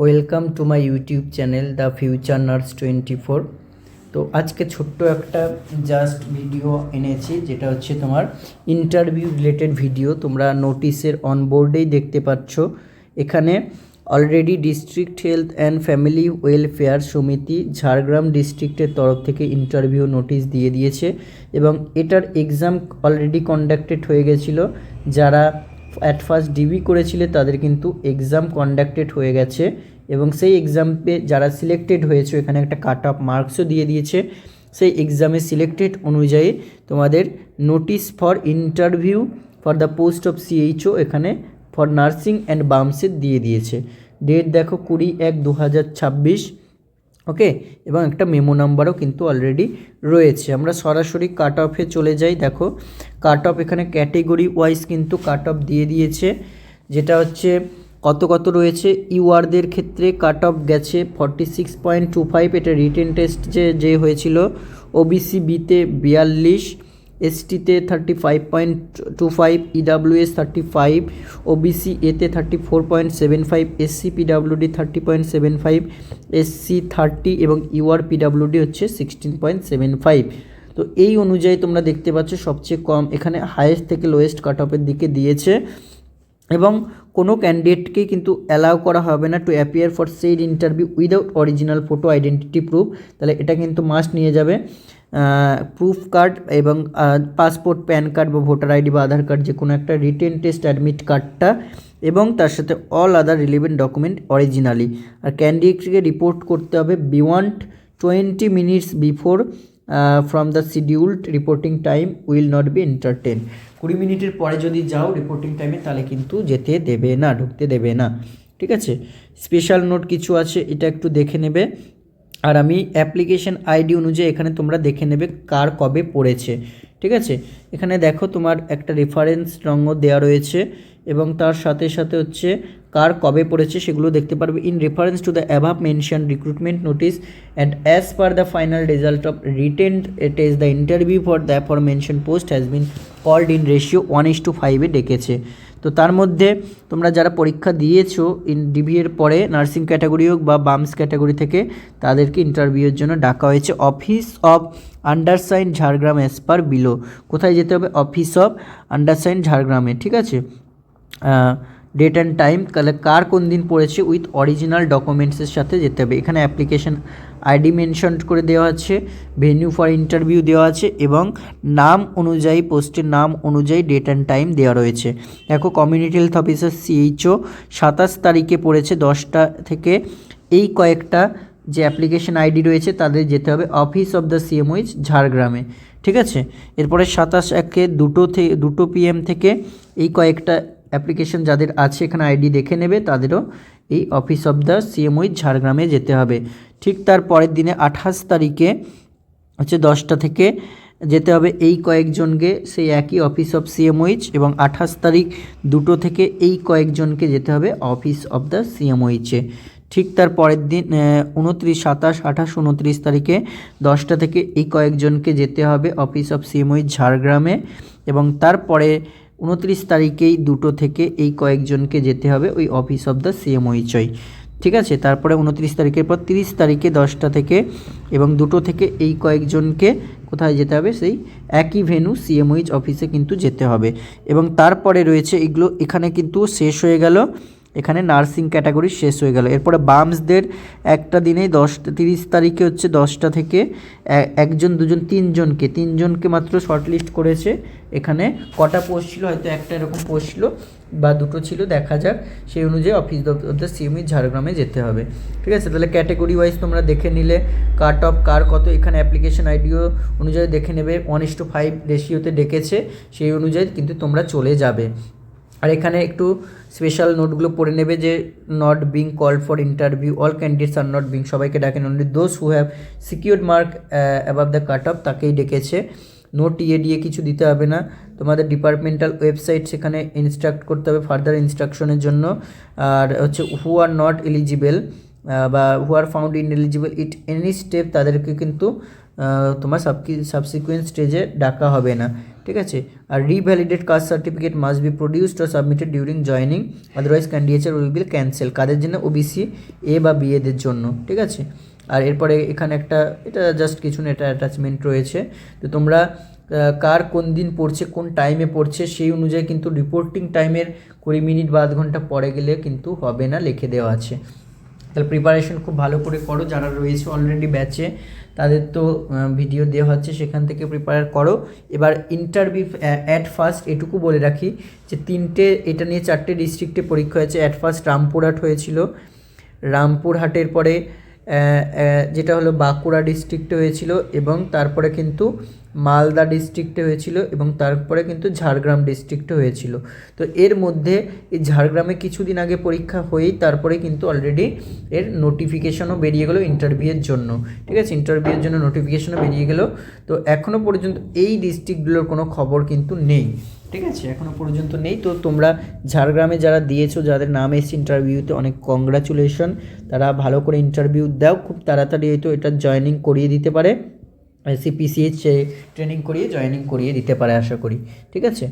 Welcome to my YouTube channel the future nurse 24। তো আজকে ছোট্ট একটা জাস্ট ভিডিও এনেছি, যেটা হচ্ছে তোমার ইন্টারভিউ রিলেটেড ভিডিও। তোমরা নোটিশের অনবোর্ডেই দেখতে পাচ্ছ, এখানে already district health and family welfare সমিতি ঝাড়গ্রাম ডিস্ট্রিক্টের তরফ থেকে ইন্টারভিউ নোটিশ দিয়ে দিয়েছে এবং এটার এক্সাম অলরেডি কন্ডাক্টেড হয়ে গেছিলো। যারা অ্যাট ফার্স্ট ডিবি করেছিলে তাদের কিন্তু এক্সাম কন্ডাক্টেড হয়ে গেছে এবং সেই এক্সামে যারা সিলেক্টেড হয়েছে এখানে একটা কাট অফ মার্কসও দিয়ে দিয়েছে। সেই এক্সামে সিলেক্টেড অনুযায়ী তোমাদের notice for interview for the post of CHO এখানে ফর নার্সিং অ্যান্ড বামসের দিয়ে দিয়েছে। ডেট দেখো 20/1/2026, ওকে, এবং একটা মেমো নাম্বারও কিন্তু অলরেডি রয়েছে। আমরা সরাসরি কাট অফে চলে যাই। দেখো কাট অফ এখানে ক্যাটেগরি ওয়াইজ কিন্তু কাট অফ দিয়ে দিয়েছে, যেটা হচ্ছে কত রয়েছে। ইউআরদের ক্ষেত্রে কাট অফ গেছে 46.25, এটা রিটেন টেস্ট যে হয়েছিল। ওবিসি বিতে 42, এসটিতে 35.25, ইডাব্লিউএস 35, ওবিসি এতে 34.75, এসসি পিডাব্লিউডি 30.75, এসসি 30 এবং ইউআর পিডাব্লিউডি হচ্ছে 16.75। তো এই অনুযায়ী তোমরা দেখতে পাচ্ছ সবচেয়ে কম এখানে হাইয়েস্ট থেকে লোয়েস্ট কাট অফের দিকে দিয়েছে এবং কোনো ক্যান্ডিডেটকে কিন্তু অ্যালাউ করা হবে না to appear for said interview without original photo identity proof. তাহলে এটা কিন্তু মাস্ট নিয়ে যাবে প্রুফ কার্ড এবং পাসপোর্ট, প্যান কার্ড বা ভোটার আইডি বা আধার কার্ড, যে কোনো একটা রিটেন টেস্ট অ্যাডমিট কার্ডটা এবং তার সাথে all other relevant document originally. আর ক্যান্ডিডেটকে রিপোর্ট করতে হবে beyond 20 minutes before from the scheduled reporting time will not be entertain. 20 মিনিটের পরে যদি যাও রিপোর্টিং টাইমে তাহলে কিন্তু যেতে দেবে না, ঢুকতে দেবে না, ঠিক আছে। স্পেশাল নোট কিছু আছে, এটা একটু দেখে নেবে। আর আমি অ্যাপ্লিকেশন আইডি অনুযায়ী এখানে তোমরা দেখে নেবে কার কবে পড়েছে, ঠিক আছে। এখানে দেখো তোমার একটা রেফারেন্স রঙও দেওয়া রয়েছে এবং তার সাথে সাথে হচ্ছে কার কবে পড়েছে সেগুলো দেখতে পারবে। In reference to the above mentioned recruitment notice and as per the final result of written test the interview for the for mentioned post has been called in ratio 1:5 ডেকেছে। তো তার মধ্যে তোমরা যারা পরীক্ষা দিয়েছো ইন ডিবি এর পরে নার্সিং ক্যাটাগরি হোক বা বামস ক্যাটাগরি থেকে, তাদেরকে ইন্টারভিউয়ের জন্য ডাকা হয়েছে। Office of undersign Jhargram as per below. কোথায় যেতে হবে? অফিস অফ আন্ডারসাইন ঝাড়গ্রামে, ঠিক আছে। ডেট অ্যান্ড টাইম, তাহলে কার কোন দিন পড়েছে উইথ অরিজিনাল ডকুমেন্টসের সাথে যেতে হবে। এখানে অ্যাপ্লিকেশন আইডি মেনশন করে দেওয়া আছে, ভেন্যু ফর ইন্টারভিউ দেওয়া আছে এবং নাম অনুযায়ী, পোস্টের নাম অনুযায়ী ডেট অ্যান্ড টাইম দেওয়া রয়েছে। দেখো কমিউনিটি হেলথ অফিসার সিএইচও 27 তারিখে পড়েছে 10টা থেকে। এই কয়েকটা যে অ্যাপ্লিকেশন আইডি রয়েছে তাদের যেতে হবে অফিস অফ দ্য সিএমওইচ ঝাড়গ্রামে, ঠিক আছে। এরপরে 27/1 2 PM থেকে এই কয়েকটা অ্যাপ্লিকেশন যাদের আছে এখানে আইডি দেখে নেবে, তাদেরও এই অফিস অফ দ্য সিএমওইচ ঝাড়গ্রামে যেতে হবে। ঠিক তার পরের দিনে 28 তারিখে হচ্ছে 10টা থেকে যেতে হবে এই কয়েকজনকে সেই একই অফিস অফ সিএমওইচ এবং 28 তারিখ 2 থেকে এই কয়েকজনকে যেতে হবে অফিস অফ দ্য সিএমওইচে। ঠিক তার পরের দিন 29, 27, 28, 29 তারিখে 10টা থেকে এই কয়েকজনকে যেতে হবে অফিস অফ সিএমওইচ ঝাড়গ্রামে এবং তারপরে 29 তারিখেই 2 থেকে এই কয়েকজনকে যেতে হবে ওই অফিস অফ দ্য সিএমওইচই, ঠিক আছে। তারপরে 29 তারিখের পর 30 তারিখে 10টা থেকে এবং 2 থেকে এই কয়েকজনকে কোথায় যেতে হবে? সেই একই ভেন্যু সিএমওইচ অফিসে কিন্তু যেতে হবে। এবং তারপরে রয়েছে এগুলো, এখানে কিন্তু শেষ হয়ে গেল, এখানে নার্সিং ক্যাটাগরি শেষ হয়ে গেল। এরপরে বামসদের একটা দিনেই 30 তারিখে হচ্ছে 10টা থেকে 1 2 তিনজনকে মাত্র শর্টলিস্ট করেছে। এখানে কটা পোস্ট ছিল? হয়তো একটা এরকম পোস্ট ছিল বা 2টো ছিল, দেখা যাক। সেই অনুযায়ী অফিস অফ দ্য সিএমওইচ ঝাড়গ্রামে যেতে হবে, ঠিক আছে। তাহলে ক্যাটাগরি ওয়াইজ তোমরা দেখে নিলে কাট অফ কার কত, এখানে অ্যাপ্লিকেশন আইডিও অনুযায়ী দেখে নেবে। 1:5 রেশিওতে ডেকেছে, সেই অনুযায়ী কিন্তু তোমরা চলে যাবে। আর এখানে একটু স্পেশাল নোটগুলো পড়ে নেবে যে not being called for interview, all candidates are not being, সবাইকে ডাকেন, only those who have secured mark above the cut off তাকেই ডেকেছে। নো টিএডিএ কিছু দিতে হবে না। তোমাদের ডিপার্টমেন্টাল ওয়েবসাইট সেখানে ইনস্ট্রাক্ট করতে হবে ফার্দার ইনস্ট্রাকশনের জন্য। আর হচ্ছে হু আর নট এলিজিবল বা who are found in eligible at any step, তাদেরকে কিন্তু তোমার সাবসিকুয়েন্ট স্টেজে ডাকা হবে না, ঠিক আছে। আর revalidate caste certificate must be produced or submitted during joining, otherwise candidates will be cancel. কাদের জন্য? ওবিসি এ বা বি এদের জন্য, ঠিক আছে। আর এরপরে এখানে একটা, এটা জাস্ট কিছু না, এটা অ্যাটাচমেন্ট রয়েছে। তো তোমরা কার কোন দিন পড়ছে, কোন টাইমে পড়ছে, সেই অনুযায়ী কিন্তু রিপোর্টিং টাইমের 20 মিনিট বা আধ ঘন্টা পরে গেলে কিন্তু হবে না, লিখে দেওয়া আছে। তাহলে প্রিপারেশন খুব ভালো করে করো, যারা রয়েছে অলরেডি ব্যাচে তাদের তো ভিডিও দেওয়া হচ্ছে, সেখান থেকে প্রিপেয়ার করো। এবার ইন্টারভিউ অ্যাট ফার্স্ট এটুকু বলে রাখি যে এটা নিয়ে 4টে ডিস্ট্রিক্টে পরীক্ষা হয়েছে। অ্যাট ফার্স্ট রামপুরহাট হয়েছিল, রামপুরহাটের পরে যেটা হলো বাঁকুড়া ডিস্ট্রিক্টে হয়েছিল, এবং তারপরে কিন্তু মালদা ডিস্ট্রিক্টে হয়েছিল, এবং তারপরে কিন্তু ঝাড়গ্রাম ডিস্ট্রিক্টে হয়েছিল। তো এর মধ্যে এই ঝাড়গ্রামে কিছুদিন আগে পরীক্ষা হয়েই তারপরে কিন্তু অলরেডি এর নোটিফিকেশনও বেরিয়ে গেলো ইন্টারভিউয়ের জন্য, ঠিক আছে। ইন্টারভিউয়ের জন্য নোটিফিকেশনও বেরিয়ে গেলো। তো এখনও পর্যন্ত এই ডিস্ট্রিক্টগুলোর কোনো খবর কিন্তু নেই, ঠিক আছে, এখনও পর্যন্ত নেই। তো তোমরা ঝাড়গ্রামে যারা দিয়েছো, যাদের নাম এসছে ইন্টারভিউতে, অনেক কংগ্রাচুলেশন। তারা ভালো করে ইন্টারভিউ দাও, খুব তাড়াতাড়ি হয়তো এটা জয়েনিং করিয়ে দিতে পারে, সিপিসিএইচ ট্রেনিং করিয়ে জয়েনিং করিয়ে দিতে পারে আশা করি, ঠিক আছে।